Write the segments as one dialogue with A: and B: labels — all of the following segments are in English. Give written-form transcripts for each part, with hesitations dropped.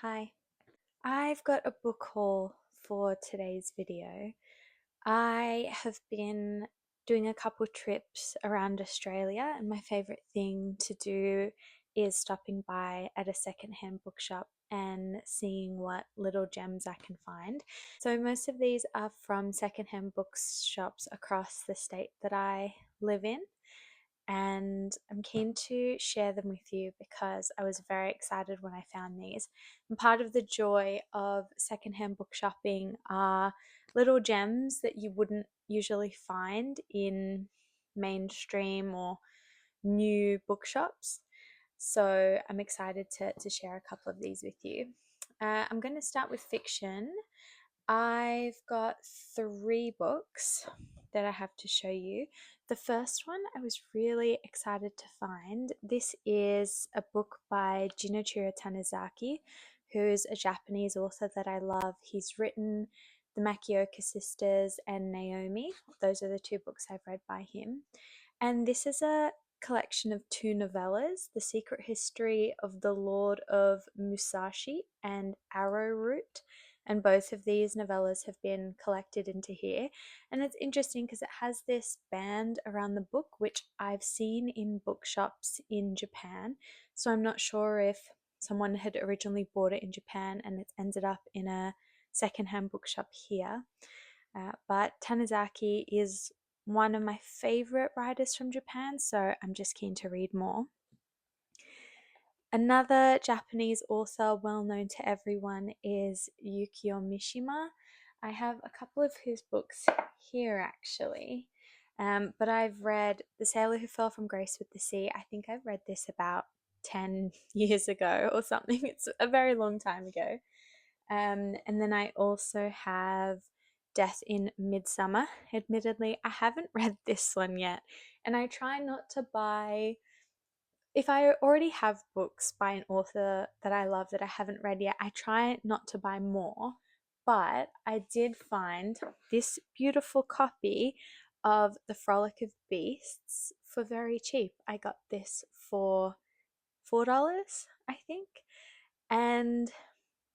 A: Hi. I've got a book haul for today's video. I have been doing a couple trips around Australia, and my favourite thing to do is stopping by at a secondhand bookshop and seeing what little gems I can find. So, most of these are from secondhand bookshops across the state that I live in, and I'm keen to share them with you because I was very excited when I found these. And part of the joy of secondhand book shopping are little gems that you wouldn't usually find in mainstream or new bookshops. So I'm excited to share a couple of these with you. I'm going to start with fiction. I've got three books that I have to show you. The first one I was really excited to find. This is a book by Junichirō Tanizaki, who's a Japanese author that I love. He's written The Makioka Sisters and Naomi. Those are the two books I've read by him. And this is a collection of two novellas, The Secret History of the Lord of Musashi and Arrowroot. And both of these novellas have been collected into here. And it's interesting because it has this band around the book, which I've seen in bookshops in Japan. So I'm not sure if someone had originally bought it in Japan and it's ended up in a secondhand bookshop here. But Tanizaki is one of my favorite writers from Japan, so I'm just keen to read more. Another Japanese author well known to everyone is Yukio Mishima. I have a couple of his books here actually, but I've read The Sailor Who Fell from Grace with the Sea. I think I've read this about 10 years ago or something. It's a very long time ago. And then I also have Death in Midsummer. Admittedly, I haven't read this one yet, and I try not to buy. If I already have books by an author that I love that I haven't read yet, I try not to buy more. But I did find this beautiful copy of The Frolic of Beasts for very cheap. I got this for $4, I think. And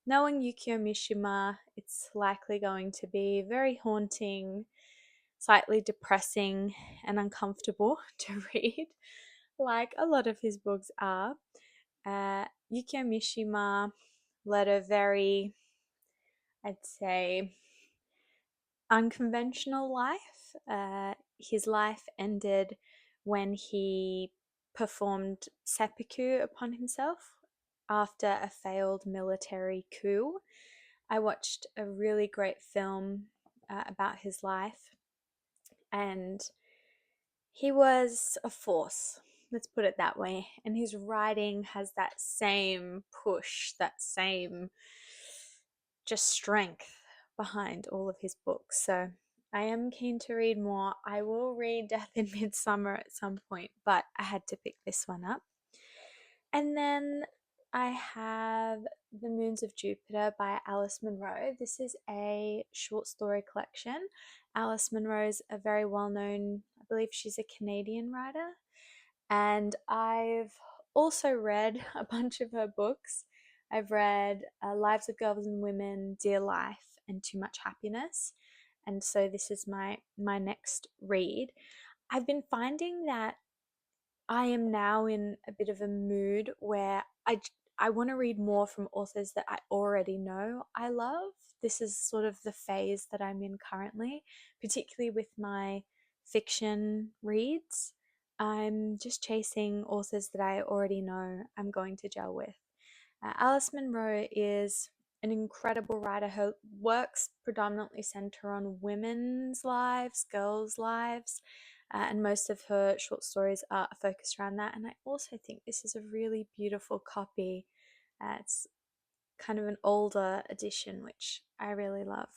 A: knowing Yukio Mishima, it's likely going to be very haunting, slightly depressing, and uncomfortable to read, like a lot of his books are. Yukio Mishima led a very, I'd say, unconventional life. His life ended when he performed seppuku upon himself after a failed military coup. I watched a really great film about his life, and he was a force, let's put it that way. And his writing has that same push, that same just strength behind all of his books. So I am keen to read more. I will read Death in Midsummer at some point, but I had to pick this one up. And then I have The Moons of Jupiter by Alice Munro. This is a short story collection. Alice Munro's a very well known, I believe she's a Canadian writer. And I've also read a bunch of her books. I've read Lives of Girls and Women, Dear Life, and Too Much Happiness. And so this is my next read. I've been finding that I am now in a bit of a mood where I want to read more from authors that I already know I love. This is sort of the phase that I'm in currently, particularly with my fiction reads. I'm just chasing authors that I already know I'm going to gel with. Alice Munro is an incredible writer. Her works predominantly center on women's lives, girls' lives, and most of her short stories are focused around that. And I also think this is a really beautiful copy. It's kind of an older edition, which I really love.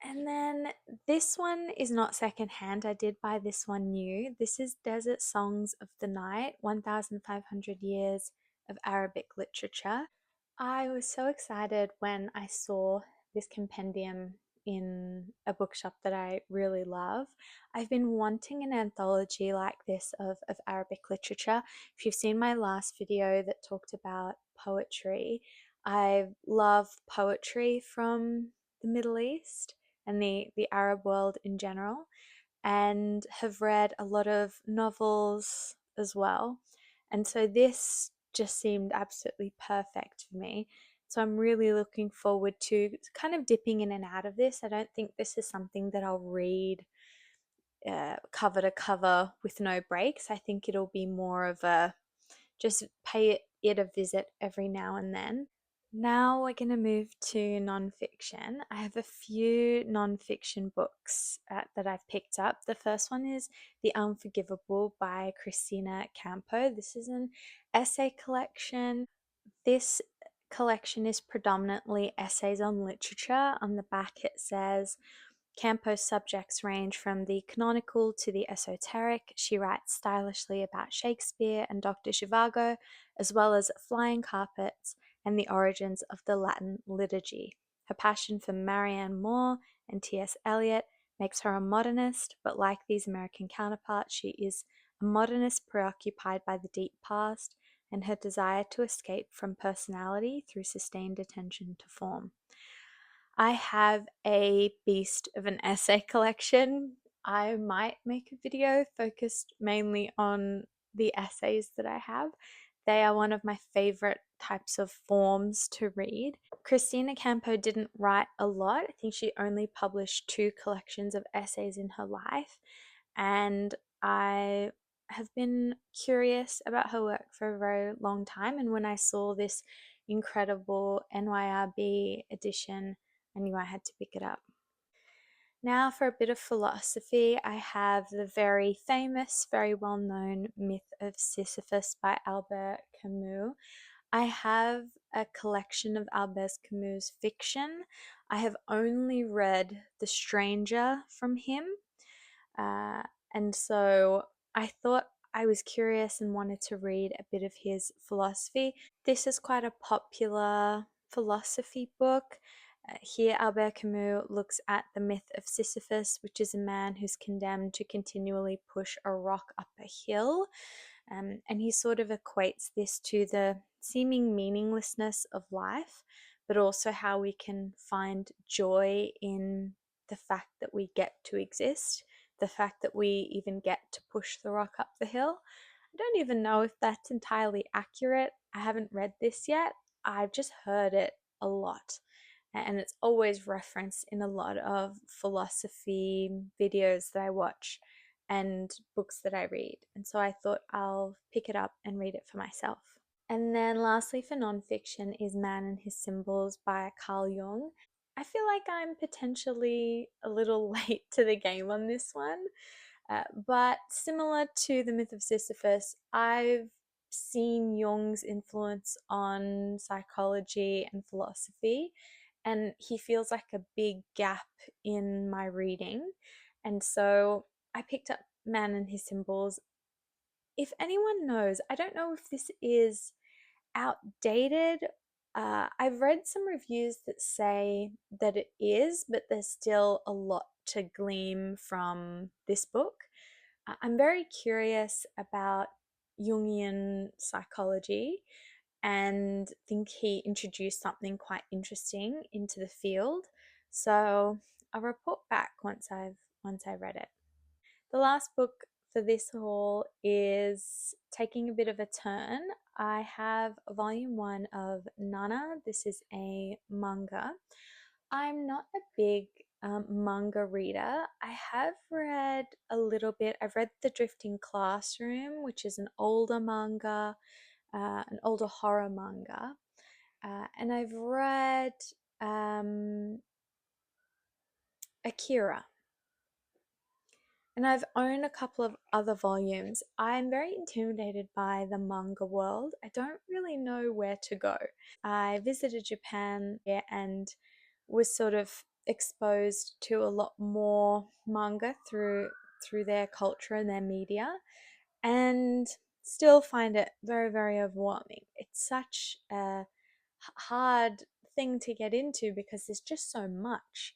A: And then this one is not secondhand. I did buy this one new. This is Desert Songs of the Night, 1,500 Years of Arabic Literature. I was so excited when I saw this compendium in a bookshop that I really love. I've been wanting an anthology like this of Arabic literature. If you've seen my last video that talked about poetry, I love poetry from the Middle East and the Arab world in general, and have read a lot of novels as well. And so this just seemed absolutely perfect for me. So I'm really looking forward to kind of dipping in and out of this. I don't think this is something that I'll read cover to cover with no breaks. I think it'll be more of a just pay it a visit every now and then. Now we're going to move to nonfiction. I have a few nonfiction books that I've picked up. The first one is The Unforgivable by Christina Campo. This is an essay collection. This collection is predominantly essays on literature. On the back, it says Campo's subjects range from the canonical to the esoteric. She writes stylishly about Shakespeare and Dr. Zhivago, as well as flying carpets and the origins of the Latin liturgy. Her passion for Marianne Moore and T.S. Eliot makes her a modernist, but like these American counterparts, she is a modernist preoccupied by the deep past and her desire to escape from personality through sustained attention to form. I have a beast of an essay collection. I might make a video focused mainly on the essays that I have. They are one of my favorite types of forms to read. Christina Campo didn't write a lot. I think she only published 2 collections of essays in her life. And I have been curious about her work for a very long time. And when I saw this incredible NYRB edition, I knew I had to pick it up. Now, for a bit of philosophy, I have the very famous, very well known myth of Sisyphus by Albert Camus. I have a collection of Albert Camus' fiction. I have only read The Stranger from him. Uh, and so I thought I was curious and wanted to read a bit of his philosophy. This is quite a popular philosophy book. Here, Albert Camus looks at the myth of Sisyphus, which is a man who's condemned to continually push a rock up a hill. And he sort of equates this to the seeming meaninglessness of life, but also how we can find joy in the fact that we get to exist, the fact that we even get to push the rock up the hill. I don't even know if that's entirely accurate. I haven't read this yet. I've just heard it a lot. And it's always referenced in a lot of philosophy videos that I watch and books that I read. And so I thought I'll pick it up and read it for myself. And then lastly, for nonfiction, is Man and His Symbols by Carl Jung. I feel like I'm potentially a little late to the game on this one, but similar to The Myth of Sisyphus, I've seen Jung's influence on psychology and philosophy, and he feels like a big gap in my reading. And so I picked up Man and His Symbols. If anyone knows, I don't know if this is outdated. I've read some reviews that say that it is, but there's still a lot to glean from this book. I'm very curious about Jungian psychology and think he introduced something quite interesting into the field. So I'll report back once I read it. The last book for this haul is taking a bit of a turn. I have volume 1 of Nana. This is a manga. I'm not a big manga reader. I have read a little bit. I've read The Drifting Classroom, which is an older manga, an older horror manga. And I've read Akira. And I've owned a couple of other volumes. I'm very intimidated by the manga world. I don't really know where to go. I visited Japan and was sort of exposed to a lot more manga through their culture and their media, and still find it very, very overwhelming. It's such a hard thing to get into because there's just so much.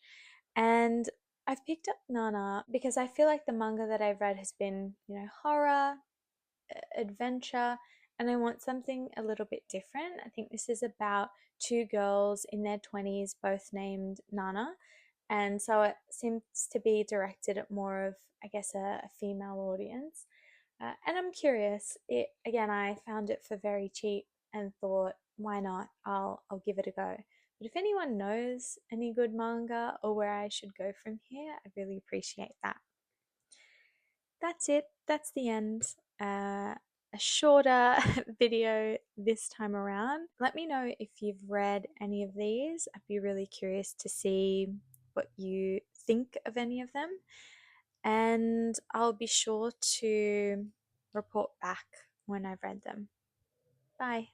A: And I've picked up Nana because I feel like the manga that I've read has been, horror, adventure, and I want something a little bit different. I think this is about two girls in their 20s, both named Nana. And so it seems to be directed at more of, I guess, a female audience. And I'm curious. Again, I found it for very cheap and thought, why not? I'll give it a go. But if anyone knows any good manga or where I should go from here, I'd really appreciate that. That's it. That's the end. A shorter video this time around. Let me know if you've read any of these. I'd be really curious to see what you think of any of them. And I'll be sure to report back when I've read them. Bye.